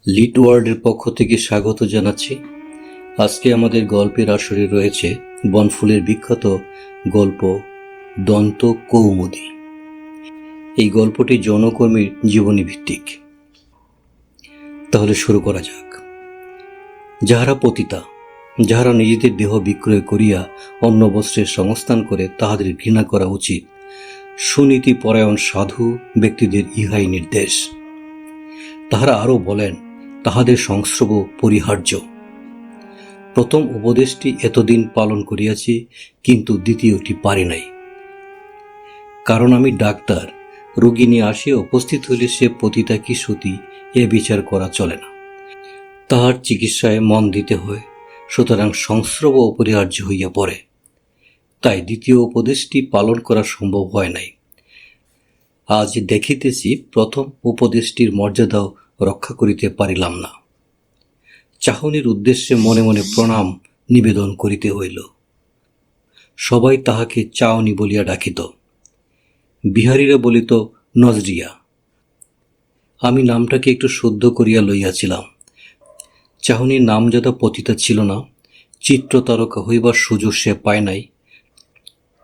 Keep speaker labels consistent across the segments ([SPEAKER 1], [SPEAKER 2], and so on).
[SPEAKER 1] Lead ওয়ার্ল্ডের পক্ষ থেকে স্বাগত জানাচ্ছি। আজকে আমাদের গল্পের আসরে রয়েছে বনফুলের বিখ্যাত গল্প দন্ত কৌমুদী। এই গল্পটি যৌনকর্মীর জীবনী ভিত্তিক। তাহলে শুরু করা যাক। যাহারা পতিতা, যাহারা নিজেদের দেহ বিক্রয় করিয়া অন্য বস্ত্রের সংস্থান করে, তাহাদের ঘৃণা করা উচিত। সুনীতি পরায়ণ সাধু ব্যক্তিদের ইহাই নির্দেশ। তাহারা আরও বলেন, তাহাদের সংস্রব পরিহার্য। প্রথম উপদেশটি এতদিন পালন করিয়াছি, কিন্তু দ্বিতীয়টি পারি নাই। কারণ আমি ডাক্তার। রোগী নিয়ে আসিয়া উপস্থিত হইলে সে পতিতা কি সতী এ বিচার করা চলে না। তাহার চিকিৎসায় মন দিতে হয়, সুতরাং সংস্রব অপরিহার্য হইয়া পড়ে। তাই দ্বিতীয় উপদেশটি পালন করা সম্ভব হয় নাই। আজ দেখিতেছি প্রথম উপদেশটির মর্যাদাও রক্ষা করিতে পারিলাম না। চাহনির উদ্দেশ্যে মনে মনে প্রণাম নিবেদন করিতে হইল। সবাই তাহাকে চাওনি বলিয়া ডাকিত। বিহারীরা বলিত নজরিয়া। আমি নামটাকে একটু শুদ্ধ করিয়া লইয়াছিলাম। চাহনির নামজাদা পতিতা ছিল না, চিত্রতারকা হইবার সুযোগ সে পায় নাই।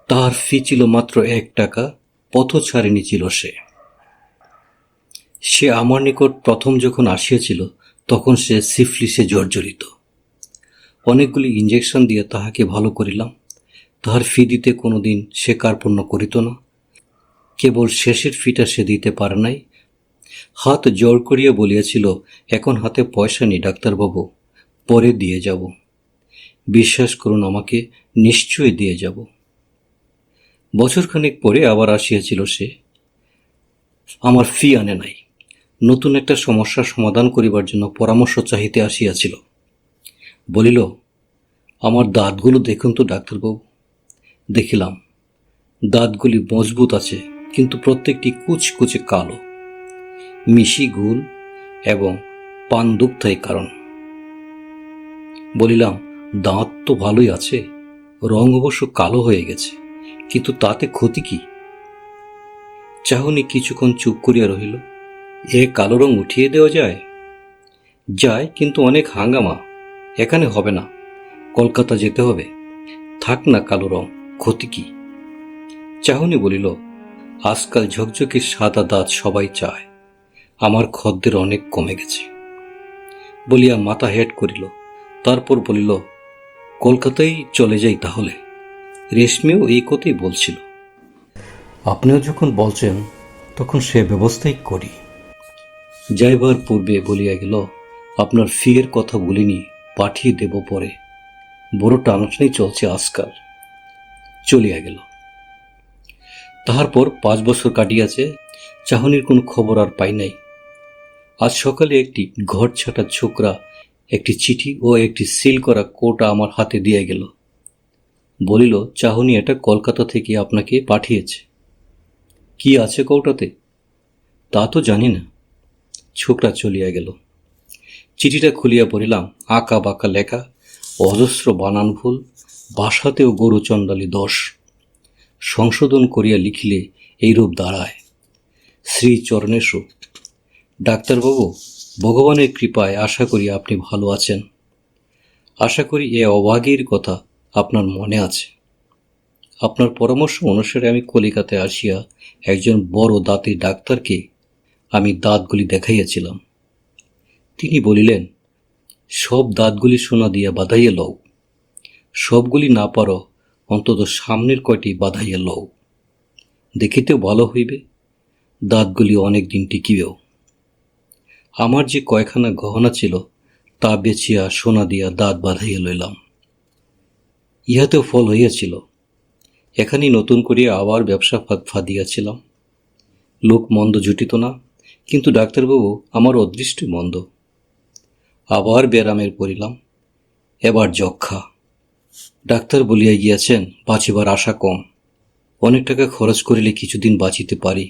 [SPEAKER 1] তাহার ফি ছিল মাত্র 1 টাকা, পথচারিণী ছিল সে। সে আমার নিকট প্রথম যখন আসিয়াছিল, তখন সে সিফলিসে জর্জরিত। অনেকগুলি ইঞ্জেকশন দিয়া তাহাকে ভালো করিলাম। তাহার ফি দিতে কোনোদিন সে কার্পণ্য করিত না। কেবল শেষের ফিটা সে দিতে পারে নাই। হাত জোর করিয়া বলিয়াছিল, এখন হাতে পয়সা নেই ডাক্তারবাবু, পরে দিয়ে যাব। বিশ্বাস করুন আমাকে, নিশ্চয়ই দিয়ে যাব। বছরখানেক পরে আবার আসিয়াছিল সে। আমার ফি আনে নাই। নতুন একটা সমস্যার সমাধান করিবার জন্য পরামর্শ চাহিতে আসিয়াছিল। বলিল, আমার দাঁতগুলো দেখুন তো ডাক্তারবাবু। দেখিলাম। দাঁতগুলি মজবুত আছে, কিন্তু প্রত্যেকটি কুচকুচে কালো। মিশি গুল এবং পানদুক্তাই কারণ। বলিলাম, দাঁত তো ভালোই আছে, রং অবশ্য কালো হয়ে গেছে, কিন্তু তাতে ক্ষতি কি? চাহনি কিছুক্ষণ চুপ করিয়া রহিল। এ কালো রং উঠিয়ে দেওয়া যায়? যায়, কিন্তু অনেক হাঙ্গামা। এখানে হবে না, কলকাতা যেতে হবে। থাক না কালো রং, ক্ষতি কি? চাহনি বলিল, আজকাল ঝকঝকে সাদা দাঁত সবাই চায়। আমার খদ্দের অনেক কমে গেছে। বলিয়া মাথা হেট করিল। তারপর বলিল, কলকাতায় চলে যাই তাহলে। রেশমিও এই কথাই বলছিল। আপনিও যখন বলছেন, তখন সে ব্যবস্থাই করি। যাইবার পূর্বে বলিয়া গেল, আপনার ফি এর কথা বলিনি, পাঠিয়ে দেব পরে। বড় টানাটানি চলছে আজকাল। চলিয়া গেল। তাহার পর 5 বছর কাটিয়াছে। চাহনির কোনো খবর আর পাই নাই। আজ সকালে একটি ঘর ছাটা ছোকরা একটি চিঠি ও একটি সিল করা কোটা আমার হাতে দিয়ে গেল। বলিল, চাহনি এটা কলকাতা থেকে আপনাকে পাঠিয়েছে। কি আছে কৌটাতে তা তো জানি না। ছোকরা চলিয়া গেল। চিঠিটা খুলিয়া পড়িলাম। আঁকা বাঁকা লেখা, অজস্র বানান ভুল, ভাষাতেও গরু চণ্ডালী দোষ। সংশোধন করিয়া লিখিলে এইরূপ দাঁড়ায়, শ্রী চরণেশু। ডাক্তারবাবু, ভগবানের কৃপায় আশা করি আপনি ভালো আছেন। আশা করি এ অভাগীর কথা আপনার মনে আছে। আপনার পরামর্শ অনুসারে আমি কলিকাতায় আসিয়া একজন বড় দাঁতের ডাক্তারকে আমি দাঁতগুলি দেখাইয়াছিলাম। তিনি বলিলেন, সব দাঁতগুলি সোনা দিয়া বাঁধাইয়া লও। সবগুলি না পারো, অন্তত সামনের কয়টি বাঁধাইয়া লও। দেখিতেও ভালো হইবে, দাঁতগুলি অনেক দিন টিকিবেও। আমার যে কয়খানা গহনা ছিল, তা বেচিয়া সোনা দিয়া দাঁত বাঁধাইয়া লইলাম। ইহাতেও ফল হইয়াছিল। এখানেই নতুন করিয়া আবার ব্যবসা ফাঁদিয়াছিলাম। লোক মন্দ জুটিত না, কিন্তু ডাক্তারবাবু আমার অদৃষ্টই মন্দ। আবার ব্যারামের পড়িলাম। এবার যক্ষা। ডাক্তার বলিয়া গিয়াছেন, বাঁচিবার আশা কম। অনেক টাকা খরচ করিলে কিছুদিন বাঁচিতে পারি।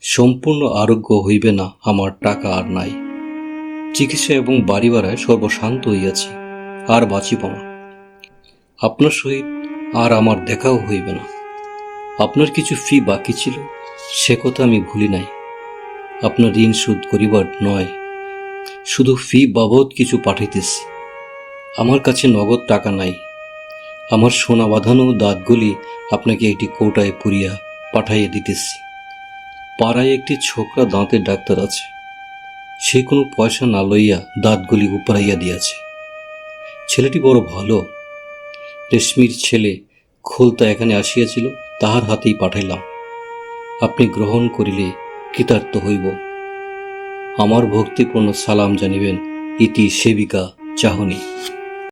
[SPEAKER 1] সম্পূর্ণ আরোগ্য হইবে না, আমার টাকা আর নাই। চিকিৎসা এবং বাড়ি ভাড়ায় সর্বশান্ত হইয়াছি, আর বাঁচিব না। আপনার সহিত আর আমার দেখাও হইবে না। আপনার কিছু ফি বাকি ছিল, সে কথা আমি ভুলি নাই। আপনার ঋণ শোধ করিবার নয়, শুধু ফি বাবদ কিছু পাঠাইতেছি। আমার কাছে নগদ টাকা নাই। আমার সোনা বাঁধানো দাঁতগুলি আপনাকে একটি কৌটায় পুরিয়া পাঠাইয়া দিতেছি। পাড়ায় একটি ছোকরা দাঁতের ডাক্তার আছে, সে কোনো পয়সা না লইয়া দাঁতগুলি উপরাইয়া দিয়াছে। ছেলেটি বড় ভালো। রেশমির ছেলে খোলতা এখানে আসিয়াছিল, তাহার হাতেই পাঠাইলাম। আপনি গ্রহণ করিলে কৃতার্থ হইব। আমার ভক্তিপূর্ণ সালাম জানিবেন, ইতি সেবিকা চাহনি।